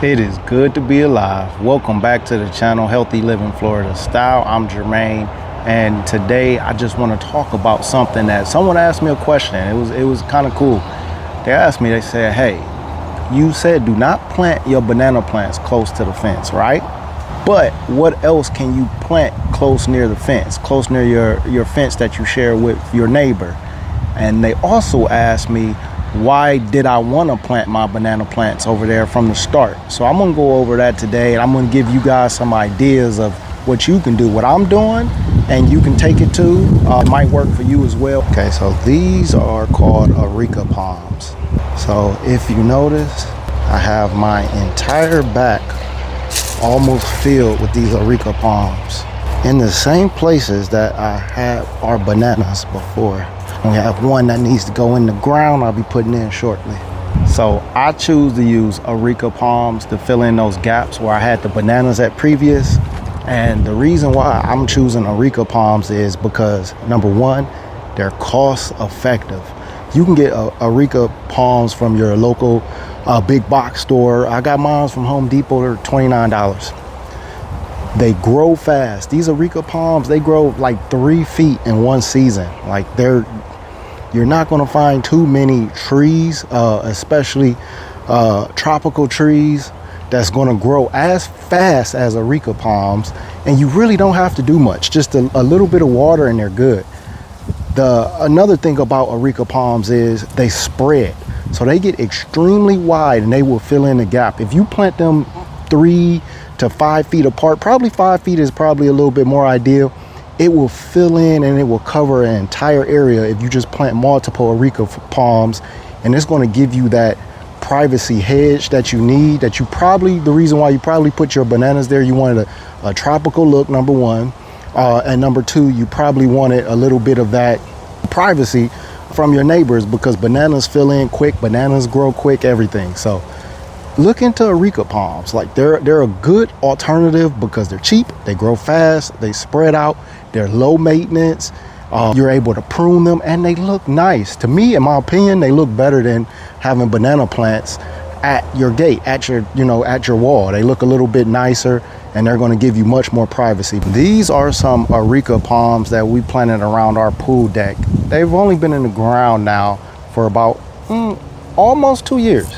It is good to be alive. Welcome back to the channel, Healthy Living Florida Style. I'm Jermaine, and today I just want to talk about something that someone asked me a question. It was kind of cool. They asked me, they said, hey, you said do not plant your banana plants close to the fence, right? But what else can you plant close near the fence, close near your fence that you share with your neighbor? And they also asked me, why did I want to plant my banana plants over there from the start? So I'm gonna go over that today, and I'm gonna give you guys some ideas of what you can do, what I'm doing, and you can take it to. It might work for you as well. Okay, so these are called Areca palms. So if you notice, I have my entire back almost filled with these Areca palms in the same places that I had our bananas before. We have one that needs to go in the ground I'll be putting in shortly. So I choose to use Areca palms to fill in those gaps where I had the bananas at previous. And the reason why I'm choosing Areca palms is because, number one, they're cost effective. You can get Areca palms from your local big box store. I got mine from Home Depot. They're $29. They grow fast. These Areca palms, they grow like 3 feet in one season. Like you're not going to find too many trees, especially tropical trees, that's going to grow as fast as Areca palms. And you really don't have to do much, just a little bit of water and they're good. Another thing about Areca palms is they spread. So they get extremely wide and they will fill in the gap. If you plant them 3 to 5 feet apart, probably 5 feet is probably a little bit more ideal. It will fill in and it will cover an entire area if you just plant multiple Areca palms, and it's going to give you that privacy hedge that you need, the reason why you probably put your bananas there, you wanted a tropical look, number one, and number two, you probably wanted a little bit of that privacy from your neighbors, because bananas fill in quick, bananas grow quick, everything. So look into Areca palms. Like they're a good alternative because they're cheap, they grow fast, they spread out, they're low maintenance. You're able to prune them and they look nice. To me, in my opinion, they look better than having banana plants at your gate, at your wall. They look a little bit nicer and they're going to give you much more privacy. These are some Areca palms that we planted around our pool deck. They've only been in the ground now for about almost 2 years.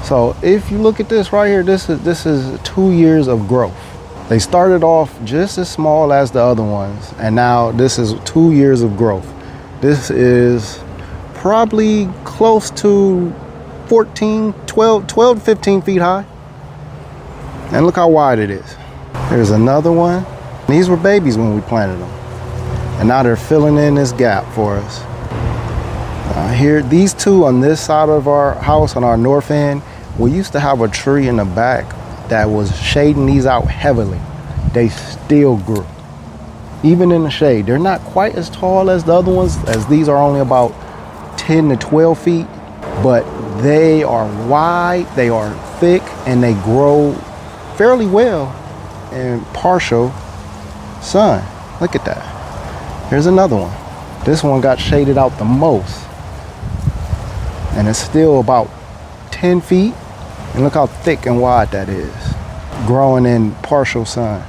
So if you look at this right here, this is 2 years of growth. They started off just as small as the other ones, and now this is 2 years of growth. This is probably close to 12 to 15 feet high. And look how wide it is. There's another one. These were babies when we planted them, and now they're filling in this gap for us. Here, these two on this side of our house, on our north end, we used to have a tree in the back that was shading these out heavily. They still grew, even in the shade. They're not quite as tall as the other ones, as these are only about 10 to 12 feet, but they are wide, they are thick, and they grow fairly well in partial sun. Look at that. Here's another one. This one got shaded out the most, and it's still about 10 feet. And look how thick and wide that is, growing in partial sun,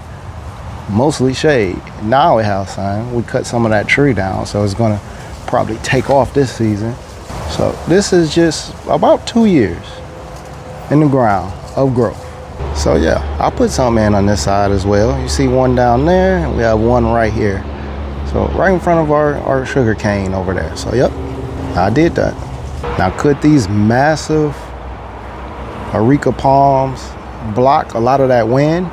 mostly shade. Now it has sun. We cut some of that tree down, so it's gonna probably take off this season. So this is just about 2 years in the ground of growth. So yeah, I put some in on this side as well. You see one down there, and we have one right here. So right in front of our sugar cane over there. So yep, I did that. Now could these massive Areca palms block a lot of that wind?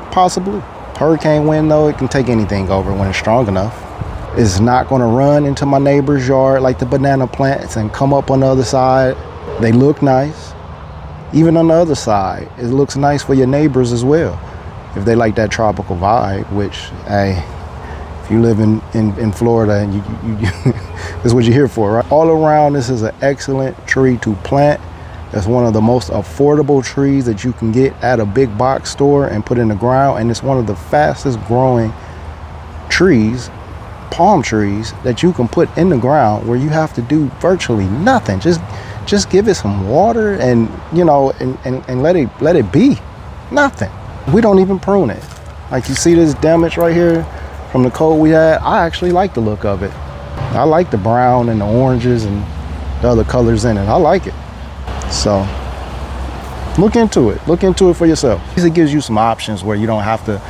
Possibly. Hurricane wind though, it can take anything over when it's strong enough. It's not going to run into my neighbor's yard like the banana plants and come up on the other side. They look nice. Even on the other side, it looks nice for your neighbors as well, if they like that tropical vibe, which, hey, if you live in Florida, and you this is what you're here for, right? All around, this is an excellent tree to plant. It's one of the most affordable trees that you can get at a big box store and put in the ground. And it's one of the fastest growing trees, palm trees, that you can put in the ground, where you have to do virtually nothing. Just just give it some water and, you know, and let it be. Nothing. We don't even prune it. Like, you see this damage right here from the cold we had? I actually like the look of it. I like the brown and the oranges and the other colors in it. I like it. So look into it for yourself. It gives you some options where you don't have to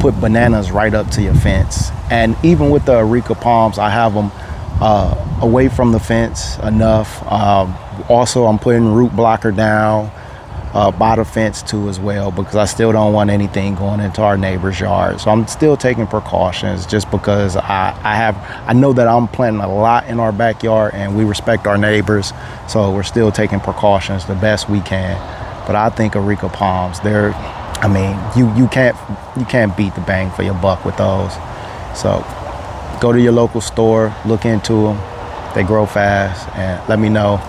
put bananas right up to your fence. And even with the Areca palms, I have them away from the fence enough. Also, I'm putting root blocker down by the fence too as well, because I still don't want anything going into our neighbor's yard. So I'm still taking precautions, just because I know that I'm planting a lot in our backyard and we respect our neighbors. So we're still taking precautions the best we can. But I think Areca palms, I mean, you can't beat the bang for your buck with those. So go to your local store, look into them. They grow fast, and let me know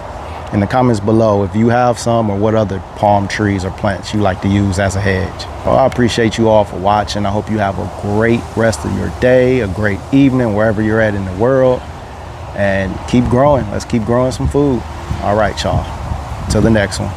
in the comments below if you have some, or what other palm trees or plants you like to use as a hedge. Well, I appreciate you all for watching. I hope you have a great rest of your day, a great evening, wherever you're at in the world, and keep growing. Let's keep growing some food. All right, y'all. Till the next one.